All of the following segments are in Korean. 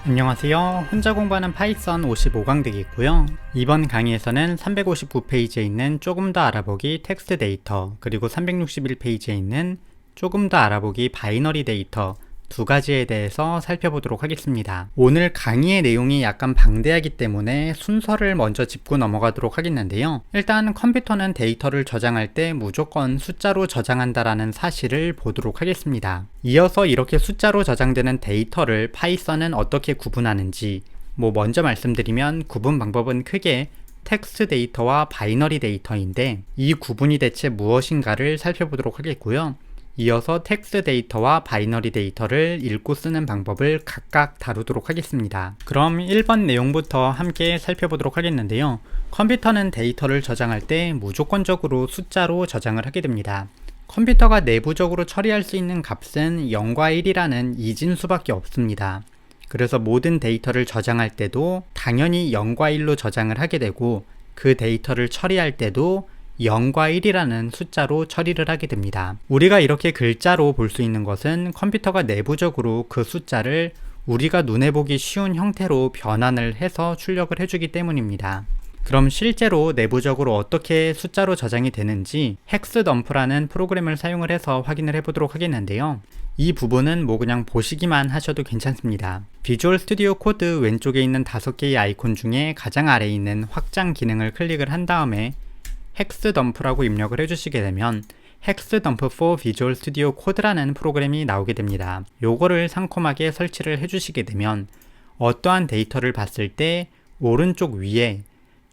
안녕하세요. 혼자 공부하는 파이썬 55강되기고요. 이번 강의에서는 359페이지에 있는 조금 더 알아보기 텍스트 데이터, 그리고 361페이지에 있는 조금 더 알아보기 바이너리 데이터 두 가지에 대해서 살펴보도록 하겠습니다. 오늘 강의의 내용이 약간 방대하기 때문에 순서를 먼저 짚고 넘어가도록 하겠는데요. 일단 컴퓨터는 데이터를 저장할 때 무조건 숫자로 저장한다라는 사실을 보도록 하겠습니다. 이어서 이렇게 숫자로 저장되는 데이터를 파이썬은 어떻게 구분하는지 먼저 말씀드리면 구분 방법은 크게 텍스트 데이터와 바이너리 데이터인데 이 구분이 대체 무엇인가를 살펴보도록 하겠고요. 이어서 텍스트 데이터와 바이너리 데이터를 읽고 쓰는 방법을 각각 다루도록 하겠습니다. 그럼 1번 내용부터 함께 살펴보도록 하겠는데요. 컴퓨터는 데이터를 저장할 때 무조건적으로 숫자로 저장을 하게 됩니다. 컴퓨터가 내부적으로 처리할 수 있는 값은 0과 1이라는 이진수밖에 없습니다. 그래서 모든 데이터를 저장할 때도 당연히 0과 1로 저장을 하게 되고 그 데이터를 처리할 때도 0과 1이라는 숫자로 처리를 하게 됩니다. 우리가 이렇게 글자로 볼 수 있는 것은 컴퓨터가 내부적으로 그 숫자를 우리가 눈에 보기 쉬운 형태로 변환을 해서 출력을 해주기 때문입니다. 그럼 실제로 내부적으로 어떻게 숫자로 저장이 되는지 헥스덤프라는 프로그램을 사용을 해서 확인을 해보도록 하겠는데요. 이 부분은 그냥 보시기만 하셔도 괜찮습니다. 비주얼 스튜디오 코드 왼쪽에 있는 5개의 아이콘 중에 가장 아래에 있는 확장 기능을 클릭을 한 다음에 헥스덤프라고 입력을 해주시게 되면 헥스덤프 for Visual Studio Code라는 프로그램이 나오게 됩니다. 요거를 상콤하게 설치를 해주시게 되면 어떠한 데이터를 봤을 때 오른쪽 위에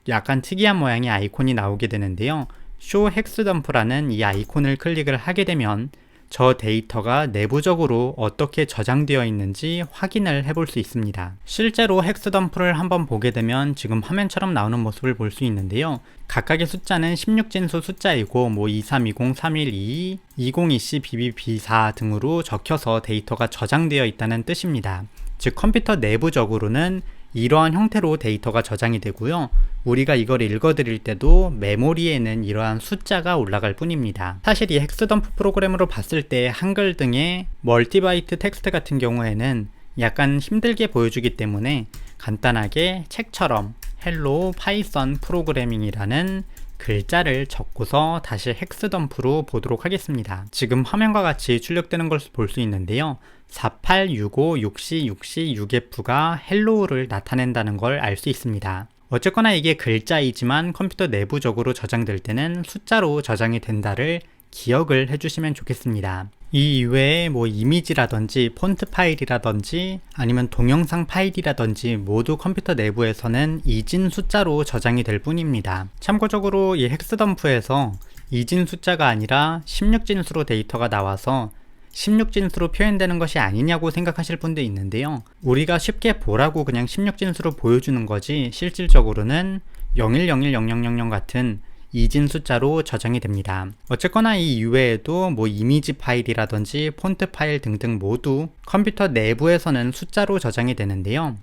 약간 특이한 모양의 아이콘이 나오게 되는데요. Show 헥스덤프라는 이 아이콘을 클릭을 하게 되면 저 데이터가 내부적으로 어떻게 저장되어 있는지 확인을 해볼 수 있습니다. 실제로 헥스덤프를 한번 보게 되면 지금 화면처럼 나오는 모습을 볼 수 있는데요. 각각의 숫자는 16진수 숫자이고 2320, 3122, 2020, BBB4 등으로 적혀서 데이터가 저장되어 있다는 뜻입니다. 즉 컴퓨터 내부적으로는 이러한 형태로 데이터가 저장이 되고요. 우리가 이걸 읽어드릴 때도 메모리에는 이러한 숫자가 올라갈 뿐입니다. 사실 이 헥스덤프 프로그램으로 봤을 때 한글 등의 멀티바이트 텍스트 같은 경우에는 약간 힘들게 보여주기 때문에 간단하게 책처럼 헬로 파이썬 프로그래밍이라는 글자를 적고서 다시 헥스덤프로 보도록 하겠습니다. 지금 화면과 같이 출력되는 것을 볼 수 있는데요. 4865 6C 6C 6F가 헬로우를 나타낸다는 걸 알 수 있습니다. 어쨌거나 이게 글자이지만 컴퓨터 내부적으로 저장될 때는 숫자로 저장이 된다를 기억을 해주시면 좋겠습니다. 이 이외에 이미지라든지 폰트 파일이라든지 아니면 동영상 파일이라든지 모두 컴퓨터 내부에서는 이진 숫자로 저장이 될 뿐입니다. 참고적으로 이 헥스덤프에서 이진 숫자가 아니라 16진수로 데이터가 나와서 16진수로 표현되는 것이 아니냐고 생각하실 분도 있는데요. 우리가 쉽게 보라고 그냥 16진수로 보여주는 거지 실질적으로는 01010000 같은 이진 숫자로 저장이 됩니다. 어쨌거나 이 이외에도 이미지 파일이라든지 폰트 파일 등등 모두 컴퓨터 내부에서는 숫자로 저장이 되는데요.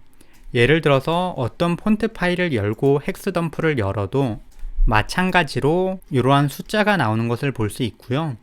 예를 들어서 어떤 폰트 파일을 열고 헥스덤프를 열어도 마찬가지로 이러한 숫자가 나오는 것을 볼 수 있고요.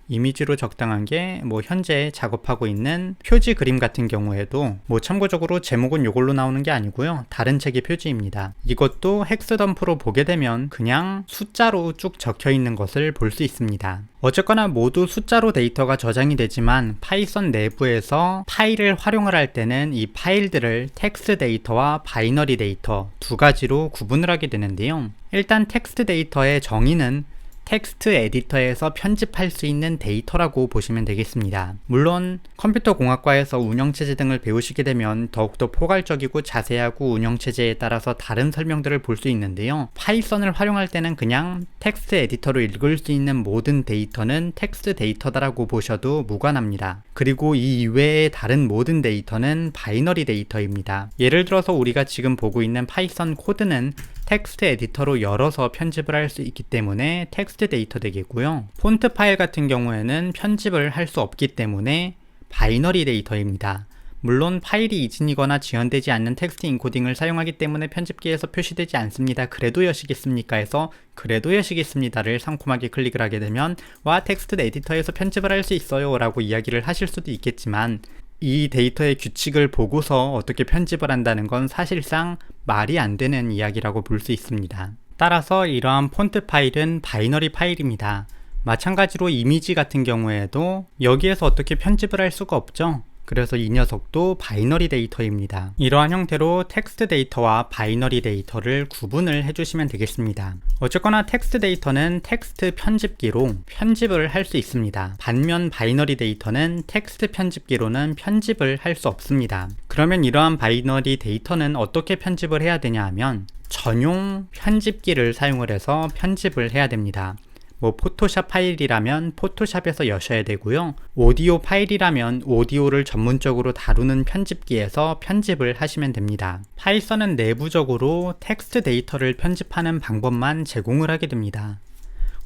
이미지로 적당한 게 현재 작업하고 있는 표지 그림 같은 경우에도 참고적으로 제목은 이걸로 나오는 게 아니고요. 다른 책의 표지입니다. 이것도 헥스덤프로 보게 되면 그냥 숫자로 쭉 적혀 있는 것을 볼 수 있습니다. 어쨌거나 모두 숫자로 데이터가 저장이 되지만 파이썬 내부에서 파일을 활용을 할 때는 이 파일들을 텍스트 데이터와 바이너리 데이터 두 가지로 구분을 하게 되는데요. 일단 텍스트 데이터의 정의는 텍스트 에디터에서 편집할 수 있는 데이터라고 보시면 되겠습니다. 물론 컴퓨터 공학과에서 운영체제 등을 배우시게 되면 더욱더 포괄적이고 자세하고 운영체제에 따라서 다른 설명들을 볼 수 있는데요. 파이썬을 활용할 때는 그냥 텍스트 에디터로 읽을 수 있는 모든 데이터는 텍스트 데이터다라고 보셔도 무관합니다. 그리고 이 이외의 다른 모든 데이터는 바이너리 데이터입니다. 예를 들어서 우리가 지금 보고 있는 파이썬 코드는 텍스트 에디터로 열어서 편집을 할 수 있기 때문에 텍스트 데이터 되겠고요. 폰트 파일 같은 경우에는 편집을 할 수 없기 때문에 바이너리 데이터입니다. 물론 파일이 이진이거나 지연되지 않는 텍스트 인코딩을 사용하기 때문에 편집기에서 표시되지 않습니다. 그래도 여시겠습니까? 해서 그래도 여시겠습니다를 상콤하게 클릭을 하게 되면 와 텍스트 에디터에서 편집을 할 수 있어요 라고 이야기를 하실 수도 있겠지만 이 데이터의 규칙을 보고서 어떻게 편집을 한다는 건 사실상 말이 안 되는 이야기라고 볼 수 있습니다. 따라서 이러한 폰트 파일은 바이너리 파일입니다. 마찬가지로 이미지 같은 경우에도 여기에서 어떻게 편집을 할 수가 없죠. 그래서 이 녀석도 바이너리 데이터입니다. 이러한 형태로 텍스트 데이터와 바이너리 데이터를 구분을 해주시면 되겠습니다. 어쨌거나 텍스트 데이터는 텍스트 편집기로 편집을 할 수 있습니다. 반면 바이너리 데이터는 텍스트 편집기로는 편집을 할 수 없습니다. 그러면 이러한 바이너리 데이터는 어떻게 편집을 해야 되냐 하면 전용 편집기를 사용을 해서 편집을 해야 됩니다. 포토샵 파일이라면 포토샵에서 여셔야 되고요. 오디오 파일이라면 오디오를 전문적으로 다루는 편집기에서 편집을 하시면 됩니다. 파이썬은 내부적으로 텍스트 데이터를 편집하는 방법만 제공을 하게 됩니다.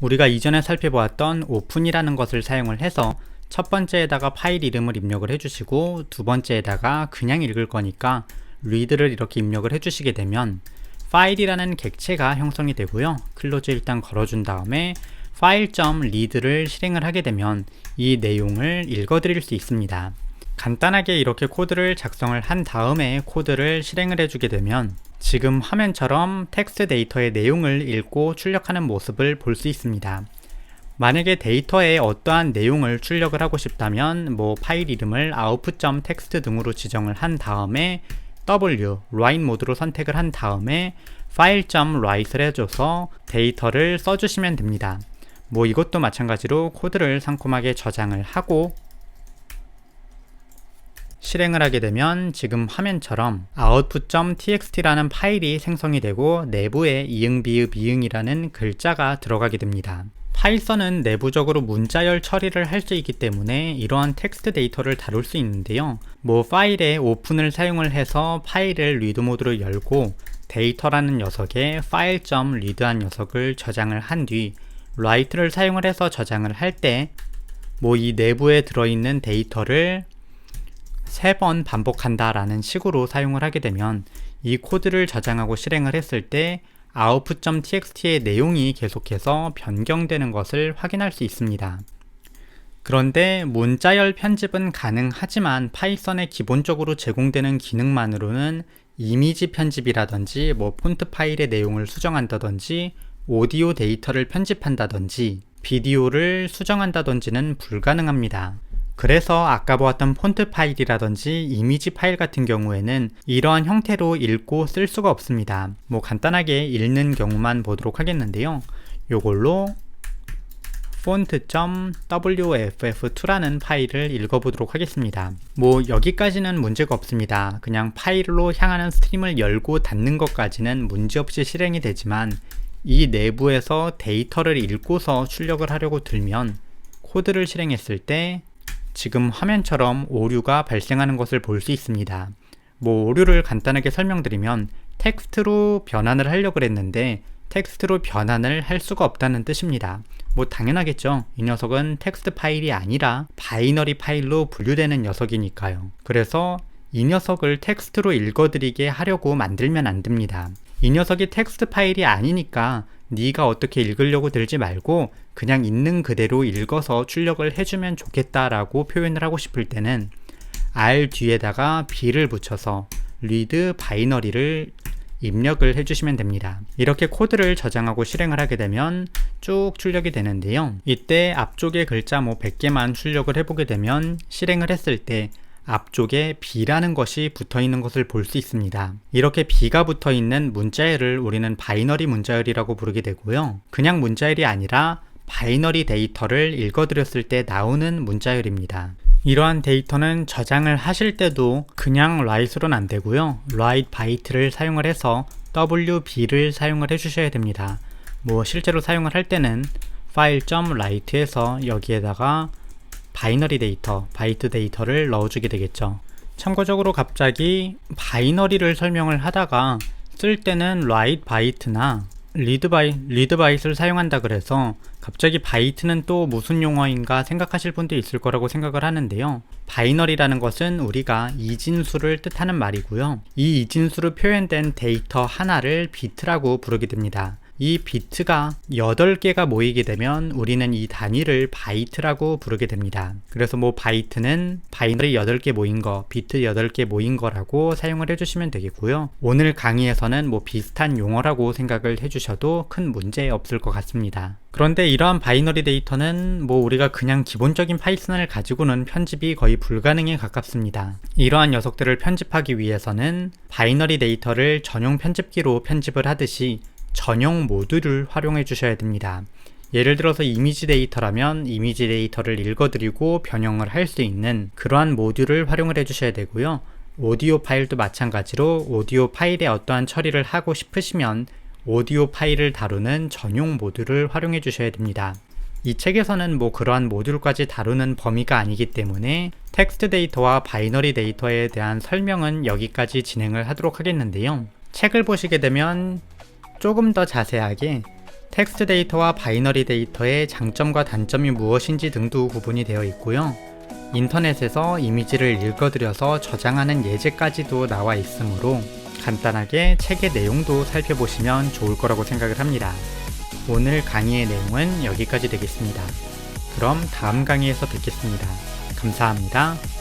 우리가 이전에 살펴보았던 오픈이라는 것을 사용을 해서 첫 번째에다가 파일 이름을 입력을 해주시고 두 번째에다가 그냥 읽을 거니까 read를 이렇게 입력을 해주시게 되면 파일이라는 객체가 형성이 되고요. 클로즈 일단 걸어준 다음에 file.read를 실행을 하게 되면 이 내용을 읽어드릴 수 있습니다. 간단하게 이렇게 코드를 작성을 한 다음에 코드를 실행을 해주게 되면 지금 화면처럼 텍스트 데이터의 내용을 읽고 출력하는 모습을 볼 수 있습니다. 만약에 데이터에 어떠한 내용을 출력을 하고 싶다면 파일 이름을 output.txt 등으로 지정을 한 다음에 write 모드로 선택을 한 다음에 file.write를 해줘서 데이터를 써주시면 됩니다. 이것도 마찬가지로 코드를 상콤하게 저장을 하고 실행을 하게 되면 지금 화면처럼 output.txt라는 파일이 생성이 되고 내부에 이응 비읍 이응이라는 글자가 들어가게 됩니다. 파이썬은 내부적으로 문자열 처리를 할 수 있기 때문에 이러한 텍스트 데이터를 다룰 수 있는데요. 파일의 오픈을 사용을 해서 파일을 리드 모드로 열고 데이터라는 녀석에 file.read한 녀석을 저장을 한 뒤 write를 사용을 해서 저장을 할 때 이 내부에 들어있는 데이터를 3번 반복한다 라는 식으로 사용을 하게 되면 이 코드를 저장하고 실행을 했을 때 output.txt의 내용이 계속해서 변경되는 것을 확인할 수 있습니다. 그런데 문자열 편집은 가능하지만 파이썬에 기본적으로 제공되는 기능만으로는 이미지 편집이라든지 폰트 파일의 내용을 수정한다든지 오디오 데이터를 편집한다든지 비디오를 수정한다든지는 불가능합니다. 그래서 아까 보았던 폰트 파일이라든지 이미지 파일 같은 경우에는 이러한 형태로 읽고 쓸 수가 없습니다. 간단하게 읽는 경우만 보도록 하겠는데요. 요걸로 font.wff2라는 파일을 읽어보도록 하겠습니다. 여기까지는 문제가 없습니다. 그냥 파일로 향하는 스트림을 열고 닫는 것까지는 문제없이 실행이 되지만 이 내부에서 데이터를 읽고서 출력을 하려고 들면 코드를 실행했을 때 지금 화면처럼 오류가 발생하는 것을 볼 수 있습니다. 오류를 간단하게 설명드리면 텍스트로 변환을 하려고 했는데 텍스트로 변환을 할 수가 없다는 뜻입니다. 당연하겠죠. 이 녀석은 텍스트 파일이 아니라 바이너리 파일로 분류되는 녀석이니까요. 그래서 이 녀석을 텍스트로 읽어드리게 하려고 만들면 안 됩니다. 이 녀석이 텍스트 파일이 아니니까 네가 어떻게 읽으려고 들지 말고 그냥 있는 그대로 읽어서 출력을 해주면 좋겠다라고 표현을 하고 싶을 때는 R 뒤에다가 B를 붙여서 read 바이너리를 입력을 해주시면 됩니다. 이렇게 코드를 저장하고 실행을 하게 되면 쭉 출력이 되는데요. 이때 앞쪽에 글자 100개만 출력을 해보게 되면 실행을 했을 때 앞쪽에 B라는 것이 붙어있는 것을 볼 수 있습니다. 이렇게 B가 붙어있는 문자열을 우리는 바이너리 문자열이라고 부르게 되고요. 그냥 문자열이 아니라 바이너리 데이터를 읽어드렸을 때 나오는 문자열입니다. 이러한 데이터는 저장을 하실 때도 그냥 write로는 안 되고요. write byte를 사용을 해서 wb를 사용을 해주셔야 됩니다. 실제로 사용을 할 때는 file.write에서 여기에다가 바이너리 데이터, 바이트 데이터를 넣어주게 되겠죠. 참고적으로 갑자기 바이너리를 설명을 하다가 쓸 때는 write byte나 read byte를 사용한다 그래서 갑자기 바이트는 또 무슨 용어인가 생각하실 분도 있을 거라고 생각을 하는데요. 바이너리라는 것은 우리가 이진수를 뜻하는 말이고요. 이 이진수로 표현된 데이터 하나를 비트라고 부르게 됩니다. 이 비트가 8개가 모이게 되면 우리는 이 단위를 바이트라고 부르게 됩니다. 그래서 뭐 바이트는 바이너리 8개 모인 거, 비트 8개 모인 거라고 사용을 해주시면 되겠고요. 오늘 강의에서는 뭐 비슷한 용어라고 생각을 해주셔도 큰 문제 없을 것 같습니다. 그런데 이러한 바이너리 데이터는 뭐 우리가 그냥 기본적인 파이썬을 가지고는 편집이 거의 불가능에 가깝습니다. 이러한 녀석들을 편집하기 위해서는 바이너리 데이터를 전용 편집기로 편집을 하듯이 전용 모듈을 활용해 주셔야 됩니다. 예를 들어서 이미지 데이터라면 이미지 데이터를 읽어드리고 변형을 할 수 있는 그러한 모듈을 활용을 해 주셔야 되고요. 오디오 파일도 마찬가지로 오디오 파일에 어떠한 처리를 하고 싶으시면 오디오 파일을 다루는 전용 모듈을 활용해 주셔야 됩니다. 이 책에서는 뭐 그러한 모듈까지 다루는 범위가 아니기 때문에 텍스트 데이터와 바이너리 데이터에 대한 설명은 여기까지 진행을 하도록 하겠는데요. 책을 보시게 되면 조금 더 자세하게 텍스트 데이터와 바이너리 데이터의 장점과 단점이 무엇인지 등도 구분이 되어 있고요. 인터넷에서 이미지를 읽어드려서 저장하는 예제까지도 나와 있으므로 간단하게 책의 내용도 살펴보시면 좋을 거라고 생각을 합니다. 오늘 강의의 내용은 여기까지 되겠습니다. 그럼 다음 강의에서 뵙겠습니다. 감사합니다.